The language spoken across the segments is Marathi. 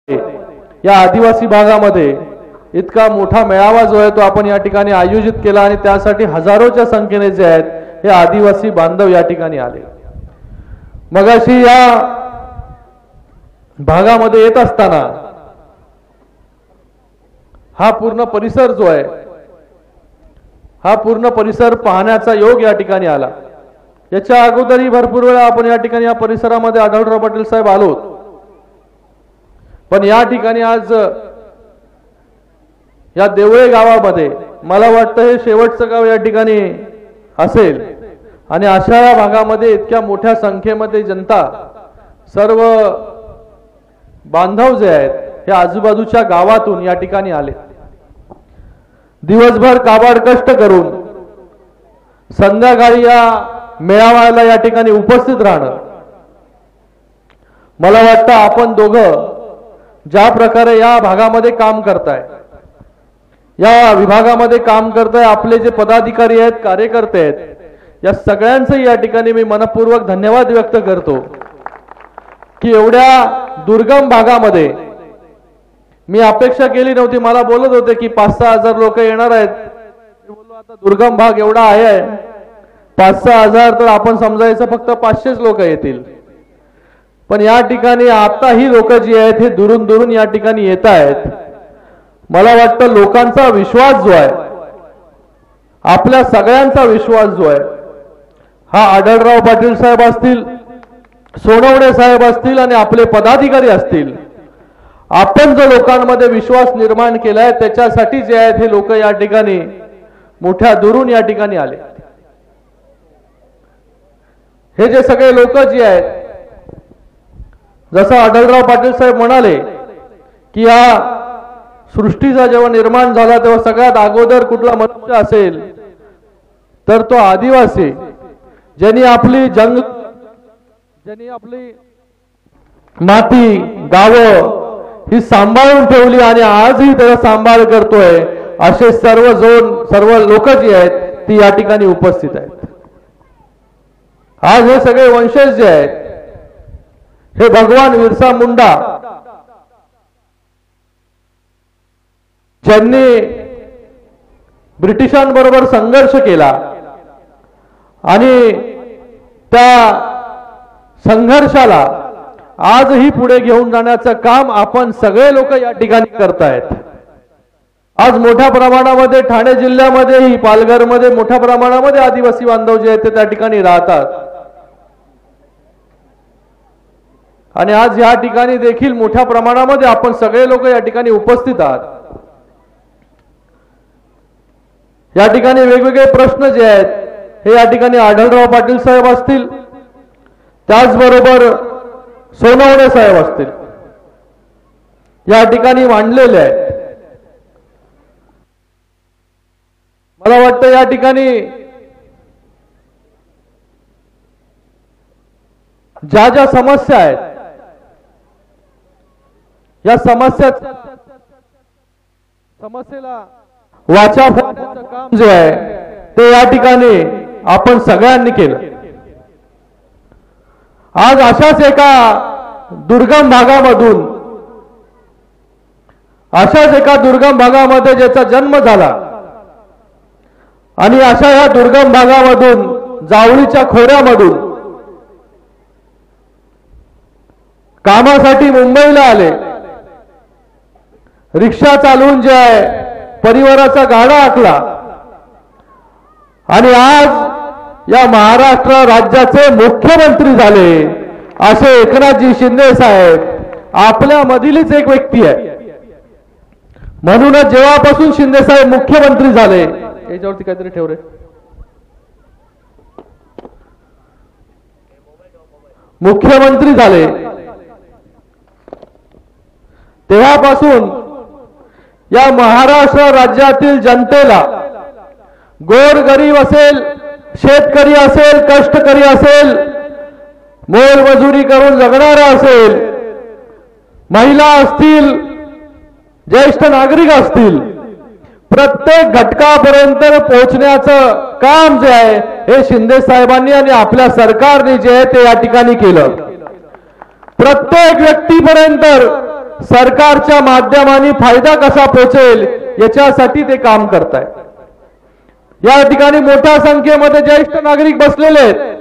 या आदिवासी भागामध्ये इतका मोठा मेळावा जो आहे तो आपण या ठिकाणी आयोजित केला आणि त्यासाठी हजारोच्या संख्येने जे आहेत हे आदिवासी बांधव या ठिकाणी आले। मगाशी या भागामध्ये येत असताना हा पूर्ण परिसर जो आहे हा पूर्ण परिसर पाहण्याचा योग या ठिकाणी आला। याच्या अगोदरही भरपूर वेळा आपण या ठिकाणी या परिसरामध्ये आढळराव पाटील साहेब आलो, पण या ठिकाणी आज या देवळे गावामध्ये मला वाटतं हे शेवटचं गाव या ठिकाणी असेल आणि अशा या भागामध्ये इतक्या मोठ्या संख्येमध्ये जनता सर्व बांधव जे आहेत हे आजूबाजूच्या गावातून या ठिकाणी आले। दिवसभर काबाड कष्ट करून संध्याकाळी या मेळाव्याला या ठिकाणी उपस्थित राहणं, मला वाटतं आपण दोघं ज्या प्रकारे या भागामध्ये काम करताय, या विभागामध्ये काम करताय, आपले जे पदाधिकारी आहेत, कार्यकर्ते आहेत, या सगळ्यांचे या ठिकाणी मी मनपूर्वक धन्यवाद व्यक्त करतो की एवढ्या दुर्गम भागामध्ये मी अपेक्षा केली नव्हती। मला बोलत होते की 5-6 हजार लोक येणार आहेत, मी बोललो आता दुर्गम भाग एवढा आहे 5-6 हजार तर आपण समजायचं फक्त 500 लोक येतील, पण या ठिकाणी आता ही लोक जी आहेत हे दुरून दुरून या ठिकाणी येत आहेत। मला वाटतं लोकांचा विश्वास जो आहे, आपल्या सगळ्यांचा विश्वास जो आहे, हा आढळराव पाटील साहेब असतील, सोनवणे साहेब असतील आणि आपले पदाधिकारी असतील, आपण जो लोकांमध्ये विश्वास निर्माण केलाय त्याच्यासाठी जे आहेत हे लोक या ठिकाणी मोठ्या दुरून या ठिकाणी आले। हे जे सगळे लोक जे आहेत, जसं आढळराव पाटील साहेब म्हणाले की या सृष्टीचा जेव्हा निर्माण झाला तेव्हा सगळ्यात अगोदर कुठला मनुष्य असेल तर तो आदिवासी, ज्यांनी आपली माती गावं ही सांभाळून ठेवली आणि आजही त्याचा सांभाळ करतोय, असे सर्व लोक जी आहेत ती या ठिकाणी उपस्थित आहेत। आज हे सगळे वंशज जे आहेत हे भगवान बिरसा मुंडा ज्यांनी ब्रिटिशांबरोबर संघर्ष केला आणि त्या संघर्षाला आजही पुढे घेऊन जाण्याचं काम आपण सगळे लोक या ठिकाणी करतायत। आज मोठ्या प्रमाणामध्ये ठाणे जिल्ह्यामध्येही, पालघरमध्ये मोठ्या प्रमाणामध्ये आदिवासी बांधव जे आहेत ते त्या ठिकाणी राहतात आणि आज या ठिकाणी देखील मोठ्या प्रमाणामध्ये आपण सगळे लोक या ठिकाणी उपस्थित आहात। या ठिकाणी वेगवेगळे प्रश्न जे आहेत हे या ठिकाणी आढळराव पाटील साहेब असतील, त्याचबरोबर सोनवणे साहेब असतील, या ठिकाणी मांडलेले आहेत। मला वाटतं या ठिकाणी ज्या ज्या समस्या आहेत या समस्येला वाचा फोडण्याचं काम जे आहे ते या ठिकाणी आपण सगळ्यांनी केलं। आज अशाच एका दुर्गम भागामध्ये ज्याचा जन्म झाला आणि अशा या दुर्गम भागामधून जावळीच्या खोऱ्यामधून कामासाठी मुंबईला आले, रिक्षा चालवून जे आहे परिवाराचा गाडा आखला आणि आज या महाराष्ट्र राज्याचे मुख्यमंत्री झाले असे एकनाथजी शिंदे साहेब आपल्या मधीलच एक व्यक्ती आहे। म्हणूनच जेव्हापासून शिंदे साहेब मुख्यमंत्री झाले, याच्यावरती काहीतरी ठेव रे, मुख्यमंत्री झाले तेव्हापासून या महाराष्ट्र राज्यातील जनतेला, गोरगरीब असेल, शेतकरी असेल, कष्टकरी असेल, मोलमजुरी करून जगणारा असेल, महिला असतील, ज्येष्ठ नागरिक असतील, प्रत्येक घटकापर्यंत पोहोचण्याचं काम जे आहे हे शिंदे साहेबांनी आणि आपल्या सरकारने जे आहे ते या ठिकाणी केलं। प्रत्येक व्यक्तीपर्यंत सरकारच्या माध्यमाने फायदा कसा पोहोचेल याच्यासाठी ते काम करतायत। या ठिकाणी मोठ्या संख्येमध्ये ज्येष्ठ नागरिक बसलेले आहेत।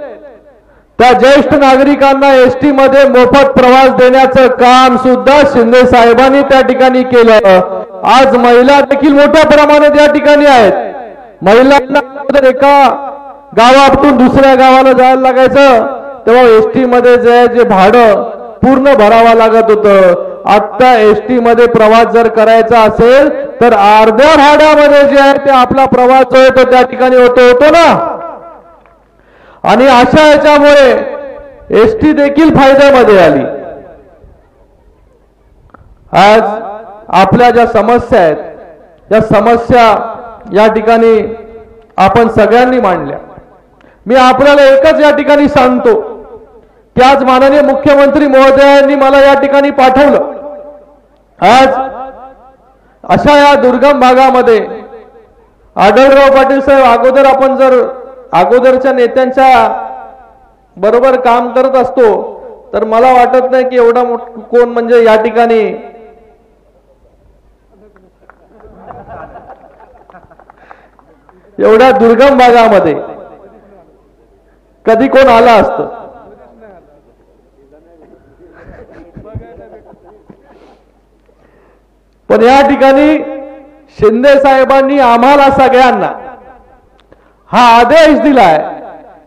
त्या ज्येष्ठ नागरिकांना एसटी मध्ये मोफत प्रवास देण्याचं काम सुद्धा शिंदे साहेबांनी त्या ठिकाणी केलं। आज महिला देखील मोठ्या प्रमाणात या ठिकाणी आहेत। महिलांना एका गावातून दुसऱ्या गावाला जायला लागायचं तेव्हा एसटी मध्ये जे भाडं पूर्ण भरावं लागत होतं। आता एसटी मध्ये प्रवास जर करायचा असेल तर अर्ध्या भाड्यामध्ये जे आहे ते आपला प्रवास जो आहे तो त्या ठिकाणी होतो ना। आणि अशा याच्यामुळे एसटी देखील फायद्यामध्ये आली। आज आपल्या ज्या समस्या आहेत त्या समस्या या ठिकाणी आपण सगळ्यांनी मांडल्या। मी आपल्याला एकच या ठिकाणी सांगतो की आज माननीय मुख्यमंत्री महोदयांनी मला या ठिकाणी पाठवलं। आज अशा या दुर्गम भागामध्ये आढळराव पाटील साहेब अगोदर आपण जर अगोदरच्या नेत्यांच्या बरोबर काम करत असतो तर मला वाटत नाही की एवढा कोण म्हणजे या ठिकाणी एवढ्या दुर्गम भागामध्ये कधी कोण आला असतं। पण या ठिकाणी शिंदे साहेबांनी आम्हाला सगळ्यांना हा आदेश दिलाय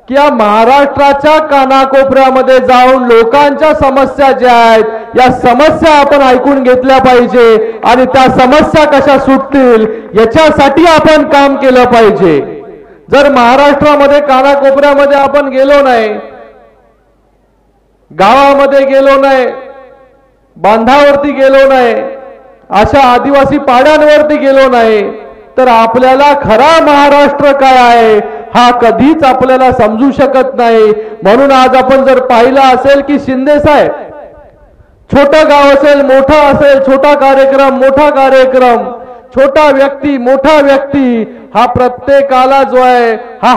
की या महाराष्ट्राच्या कानाकोपऱ्यामध्ये जाऊन लोकांच्या समस्या ज्या आहेत या समस्या आपण ऐकून घेतल्या पाहिजे आणि त्या समस्या कशा सुटतील याच्यासाठी आपण काम केलं पाहिजे। जर महाराष्ट्रामध्ये कानाकोपऱ्यामध्ये आपण गेलो नाही, गावामध्ये गेलो नाही, बांधावरती गेलो नाही, अशा आदिवासी पाड्यांवरती गेलो नाही तर आपल्याला खरा महाराष्ट्र काय आहे हा कधीच आपल्याला समजू शकत नाही। म्हणून आज आपण जर पाहिलं असेल की शिंदे साहेब छोटं गाव असेल मोठा असेल, छोटा कार्यक्रम मोठा कार्यक्रम, छोटा व्यक्ती मोठा व्यक्ती, हा प्रत्येकाला जो आहे हा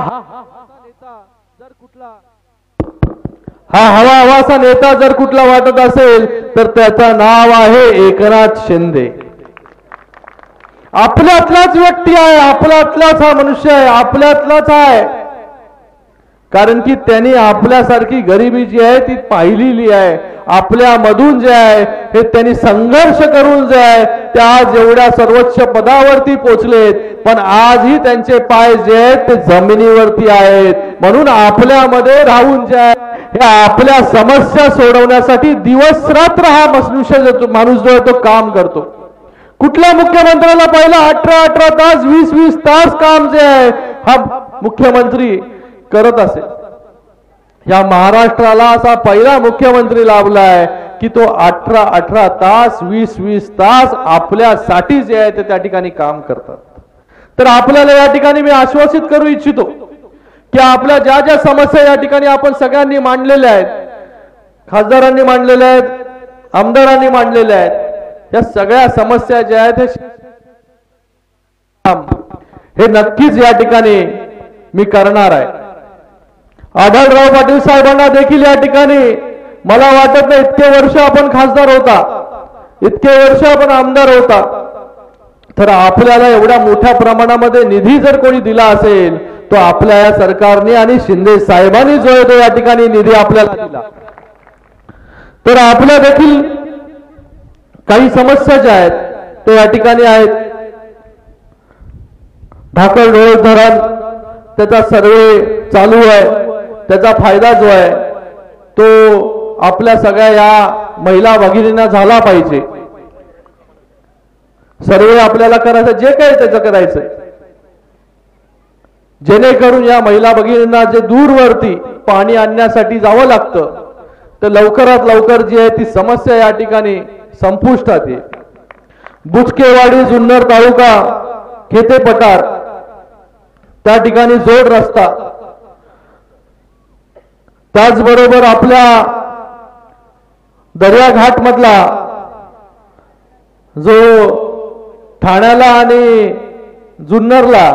हवा हवासा नेता जर कुठला वाटत असेल तर त्याचं नाव आहे एकनाथ शिंदे। आपल्यातलाच व्यक्ती आहे, आपल्यातलाच हा मनुष्य आहे, आपल्यातलाच आहे। कारण की त्यांनी आपल्यासारखी गरिबी जी आहे ती पाहिलेली आहे। आपल्यामधून जे आहे हे त्यांनी संघर्ष करून जे आहे ते आज एवढ्या सर्वोच्च पदावरती पोहोचलेत, पण आजही त्यांचे पाय जे आहेत ते जमिनीवरती आहेत। म्हणून आपल्यामध्ये राहून जे आहे हे आपल्या समस्या सोडवण्यासाठी दिवस रात्र हा माणूस जो आहे तो काम करतो। कुठल्या मुख्यमंत्र्याला पहिला 18 तास 20 तास काम जे आहे हा मुख्यमंत्री करत असेल। या महाराष्ट्राला असा पहिला मुख्यमंत्री लाभलाय की तो 18 तास 20 तास आपल्यासाठी जे आहे ते त्या ठिकाणी काम करतात। तर आपल्याला या ठिकाणी मी आश्वासित करू इच्छितो की आपल्या ज्या ज्या समस्या या ठिकाणी आपण सगळ्यांनी मांडलेल्या आहेत, खासदारांनी मांडलेल्या आहेत, आमदारांनी मांडलेल्या आहेत, या सगळ्या समस्या ज्या आहेत हे नक्कीच या ठिकाणी मी करणार आहे। आढळराव पाटील साहेबांना देखील या ठिकाणी मला वाटत नाही इतके वर्ष आपण खासदार होता, इतके वर्ष आपण आमदार होता, तर आपल्याला एवढ्या मोठ्या प्रमाणामध्ये निधी जर कोणी दिला असेल तो आपल्या या सरकारने आणि शिंदे साहेबांनी जो आहे तो या ठिकाणी निधी आपल्याला दिला। तर आपल्या देखील काही समस्या ज्या आहेत ते या ठिकाणी आहेत। ढाकळ डोळ धरण त्याचा सर्वे चालू आहे, त्याचा फायदा जो आहे तो आपल्या सगळ्या या महिला भगिनींना झाला पाहिजे। सर्वे आपल्याला करायचं जे काही त्याचं करायचं जेणेकरून या महिला भगिनींना जे दूरवरती पाणी आणण्यासाठी जावं लागतं तर लवकरात लवकर जी आहे ती समस्या या ठिकाणी संपुष्टात येईल। बुचकेवाडी जुन्नर तालुका खेते पठार त्या ठिकाणी जोड रस्ता, त्याचबरोबर आपल्या दर्याघाट मधला जो ठाण्याला आणि जुन्नरला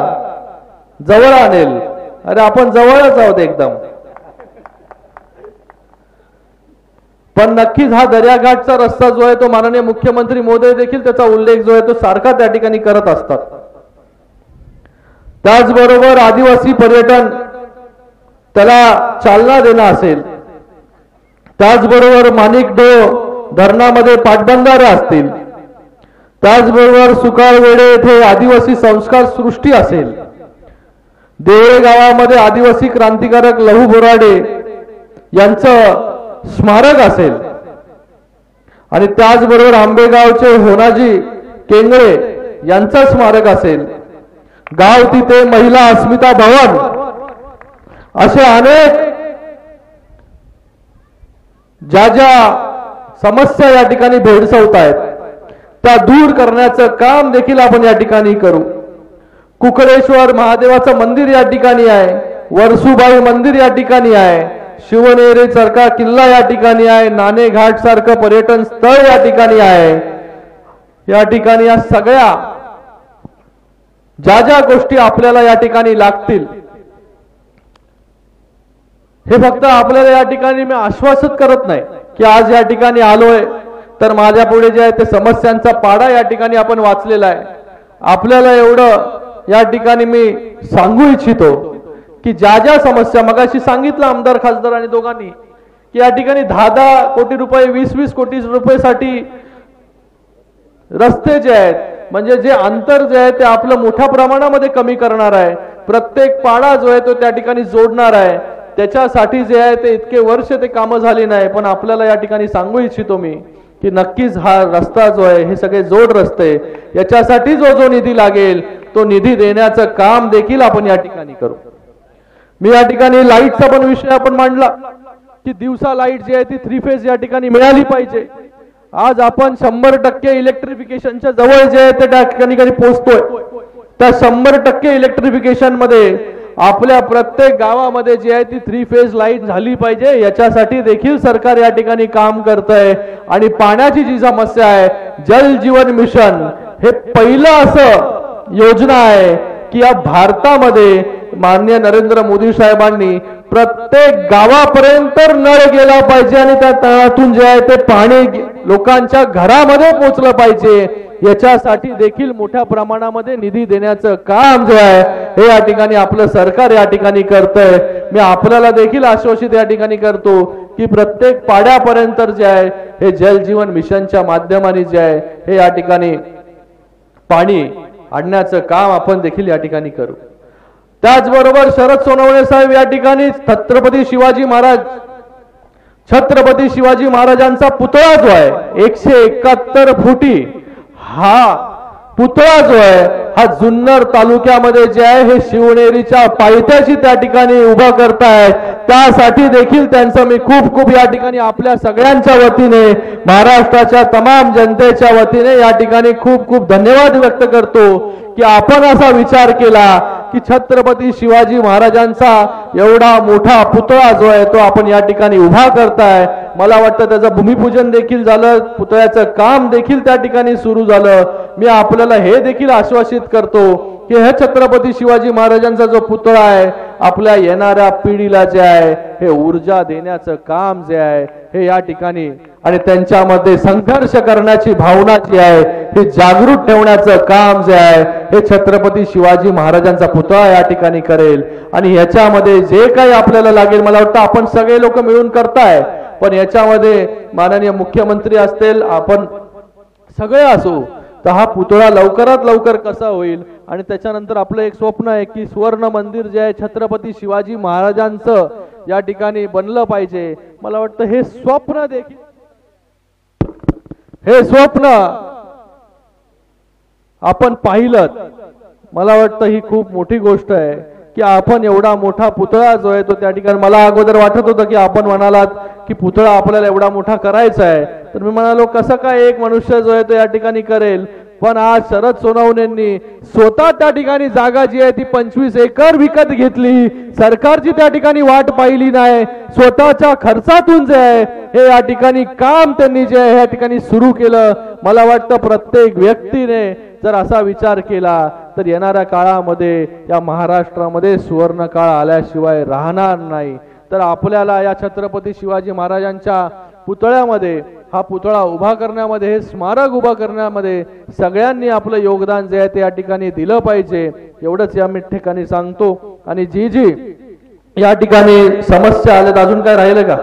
जवळ आणेल, अरे आपण जवळच आहोत एकदम, पण नक्कीच हा दर्याघाटचा रस्ता जो आहे तो माननीय मुख्यमंत्री महोदय देखील त्याचा उल्लेख जो आहे तो सारखा त्या ठिकाणी करत असतात। त्याचबरोबर आदिवासी पर्यटन त्याला चालना देणं असेल, त्याचबरोबर माणिकडोह धरणामध्ये पाटबंधारे असतील, त्याचबरोबर सुकाळवेढे येथे आदिवासी संस्कार सृष्टी असेल, देवळे गावामध्ये आदिवासी क्रांतिकारक लहू बोराडे यांचं स्मारक असेल आणि त्याचबरोबर आंबेगावचे होनाजी केंगळे यांचं स्मारक असेल, गाव तिथे महिला अस्मिता भवन, असे अनेक ज्या ज्या समस्या या ठिकाणी भेडसावत आहेत त्या दूर करण्याचं काम देखील आपण या ठिकाणी करू। कुकडेश्वर महादेवाचं मंदिर या ठिकाणी आहे, वर्सुबाई मंदिर या ठिकाणी आहे, शिवनेरी सारखा किल्ला या ठिकाणी आहे, नाणे घाट सारखं पर्यटन स्थळ या ठिकाणी आहे। या ठिकाणी या सगळ्या ज्या ज्या गोष्टी आपल्याला या ठिकाणी लागतील हे फक्त आपल्याला या ठिकाणी मी आश्वासित करत नाही की आज या ठिकाणी आलोय तर माझ्या पुढे जे आहे ते समस्यांचा पाडा या ठिकाणी आपण वाचलेला आहे। आपल्याला एवढं या ठिकाणी मी सांगू इच्छितो की ज्या ज्या समस्या मगाशी सांगितलं आमदार खासदार आणि दोघांनी की या ठिकाणी 10-10 कोटी रुपये 20-20 कोटी रुपयासाठी रस्ते जे आहेत म्हणजे जे अंतर जे आहे ते आपलं मोठ्या प्रमाणामध्ये कमी करणार आहे, प्रत्येक पाडा जो आहे तो त्या ठिकाणी जोडणार आहे। त्याच्यासाठी जे आहे ते इतके वर्ष ते कामं झाली नाही, पण आपल्याला या ठिकाणी सांगू इच्छितो मी की नक्कीच हा रस्ता जो आहे हे सगळे जोड रस्ते याच्यासाठी जो निधी लागेल तो निधी देण्याचं काम देखील आपण या ठिकाणी करू। मी या ठिकाणी लाईटचा पण विषय आपण मांडला की दिवसा लाईट जी आहे ती 3 फेज या ठिकाणी मिळाली पाहिजे। आज आपण 100% इलेक्ट्रिफिकेशनच्या जवळ जे आहे ते त्या ठिकाणी पोहोचतोय। त्या 100% इलेक्ट्रिफिकेशन मध्ये आपल्या प्रत्येक गावामध्ये जी आहे ती 3 फेज लाईट झाली पाहिजे, याच्यासाठी देखील सरकार या ठिकाणी काम करतंय। आणि पाण्याची जी समस्या आहे, जल जीवन मिशन हे पहिलं असं योजना आहे की या भारतामध्ये माननीय नरेंद्र मोदी साहेबांनी प्रत्येक गावापर्यंत नळ गेला पाहिजे आणि त्या तळातून जे आहे ते पाणी लोकांच्या घरामध्ये पोहोचलं पाहिजे, याच्यासाठी देखील मोठ्या प्रमाणामध्ये निधी देण्याचं काम जे आहे हे या ठिकाणी आपलं सरकार या ठिकाणी करतंय। मी आपल्याला देखील आश्वासित या ठिकाणी करतो की प्रत्येक पाड्यापर्यंत जे आहे हे जल जीवन मिशनच्या माध्यमाने जे आहे हे या ठिकाणी पाणी आणण्याचं काम आपण देखील या ठिकाणी करू। त्याचबरोबर शरद सोनवणे साहेब या ठिकाणी छत्रपती शिवाजी महाराजांचा पुतळा जो आहे 171 फुटी हा पुतळा जो आहे हा जुन्नर तालुक्यामध्ये जे आहे हे शिवनेरीच्या पायथ्याशी त्या ठिकाणी उभा करताय, त्यासाठी देखील त्यांचं मी खूप खूप या ठिकाणी आपल्या सगळ्यांच्या वतीने महाराष्ट्राच्या तमाम जनतेच्या वतीने या ठिकाणी खूप खूप धन्यवाद व्यक्त करतो की आपण असा विचार केला की छत्रपती शिवाजी महाराजांचा एवढा मोठा पुतळा जो आहे तो आपण या ठिकाणी उभा करताय। मला वाटतं त्याचं भूमिपूजन देखील झालं, पुतळ्याचं काम देखील त्या ठिकाणी सुरू झालं। मी आपल्याला हे देखील आश्वासित करतो की हे छत्रपती शिवाजी महाराजांचा जो पुतळा आहे आपल्या येणाऱ्या पिढीला जे आहे हे ऊर्जा देण्याचं काम जे आहे हे या ठिकाणी आणि त्यांच्यामध्ये संघर्ष करण्याची भावना जी आहे हे जागृत ठेवण्याचं काम जे आहे हे छत्रपती शिवाजी महाराजांचा पुतळा या ठिकाणी करेल। आणि याच्यामध्ये जे काही आपल्याला लागेल मला वाटतं आपण सगळे लोक मिळून करताय, पण याच्यामध्ये माननीय मुख्यमंत्री असतील, आपण सगळे असू, तर हा पुतळा लवकरात लवकर कसा होईल आणि त्याच्यानंतर आपलं एक स्वप्न आहे की सुवर्ण मंदिर जे आहे छत्रपती शिवाजी महाराजांचं या ठिकाणी बनलं पाहिजे। मला वाटतं हे स्वप्न देखील आपण पाहिलं, मला वाटतं ही खूप मोठी गोष्ट आहे की आपण एवढा मोठा पुतळा जो आहे तो त्या ठिकाणी, मला अगोदर वाटत होतं की आपण म्हणालात की पुतळा आपल्याला एवढा मोठा करायचा आहे, तर मी म्हणालो कसं काय एक मनुष्य जो आहे तो या ठिकाणी करेल, पण आज शरद सोनवणेंनी स्वतः त्या ठिकाणी जागा जी आहे ती 25 एकर विकत घेतली, सरकारची त्या ठिकाणी वाट पाहिली नाही, स्वतःच्या खर्चातून जे आहे हे या ठिकाणी काम त्यांनी जे आहे या ठिकाणी सुरू केलं। मला वाटतं प्रत्येक व्यक्तीने जर असा विचार केला तर येणाऱ्या काळामध्ये या महाराष्ट्रामध्ये सुवर्ण काळ आल्याशिवाय राहणार नाही। तर आपल्याला या छत्रपती शिवाजी महाराजांच्या पुतळ्यामध्ये, हा पुतळा उभा करण्यामध्ये, हे स्मारक उभा करण्यामध्ये सगळ्यांनी आपलं योगदान जे आहे ते या ठिकाणी दिलं पाहिजे, एवढंच या ठिकाणी सांगतो। आणि जी या ठिकाणी समस्या आल्यात, अजून काय राहिलं का?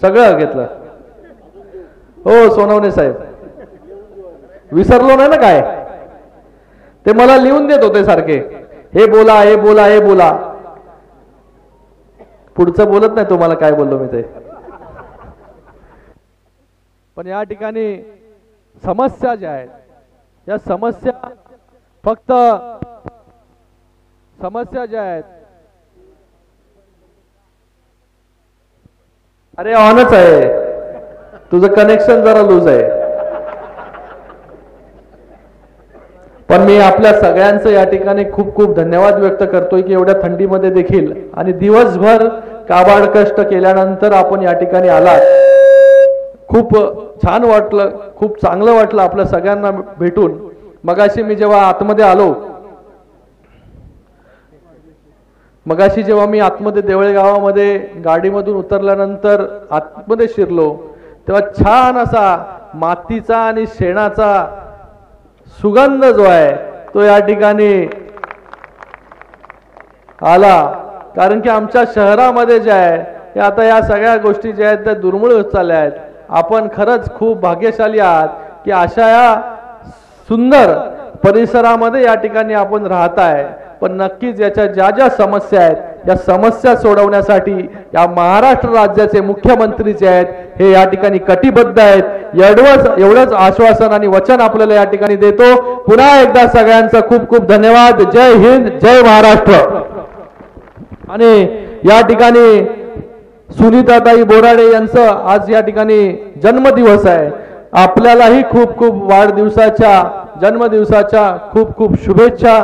सगळं घेतलं हो सोनवणे साहेब, विसरलो नाही ना काय? ते मला लिहून देत होते सारखे, हे बोला हे बोला हे बोला, पुढचं बोलत नाही तुम्हाला काय बोललो मी ते। पण या ठिकाणी समस्या ज्या आहेत, या समस्या फक्त समस्या ज्या आहेत, अरे ऑनच आहे, तुझं कनेक्शन जरा लूज आहे। पण मी आपल्या सगळ्यांचं या ठिकाणी खूप खूप धन्यवाद व्यक्त करतोय की एवढ्या थंडीमध्ये देखील आणि दिवसभर काबाड कष्ट केल्यानंतर आपण या ठिकाणी आलात। खूप छान वाटलं, खूप चांगलं वाटलं आपल्या सगळ्यांना भेटून। मगाशी मी जेव्हा आतमध्ये आलो, मगाशी जेव्हा मी आतमध्ये देवळे गावामध्ये गाडीमधून उतरल्यानंतर आतमध्ये शिरलो, तेव्हा छान असा मातीचा आणि शेणाचा सुगंध जो आहे तो या ठिकाणी आला। कारण की आमच्या शहरामध्ये जे आहे हे आता या सगळ्या गोष्टी ज्या आहेत त्या दुर्मिळ होत चालल्या आहेत। आपण खरंच खूप भाग्यशाली आहात की अशा या सुंदर परिसरामध्ये या ठिकाणी आपण राहताय। पण नक्कीच याच्या ज्या ज्या समस्या आहेत या समस्या सोडवण्यासाठी या महाराष्ट्र राज्याचे मुख्यमंत्री जे आहेत हे या ठिकाणी कटिबद्ध आहेत। एवढंच आश्वासन आणि वचन आपल्याला या ठिकाणी देतो। पुन्हा एकदा सगळ्यांचा खूप खूप धन्यवाद। जय हिंद, जय महाराष्ट्र। आणि या ठिकाणी सुनीताताई बोराडे यांचं आज या ठिकाणी जन्मदिवस आहे। आपल्यालाही खूप खूप वाढदिवसाच्या, जन्मदिवसाच्या खूप खूप शुभेच्छा।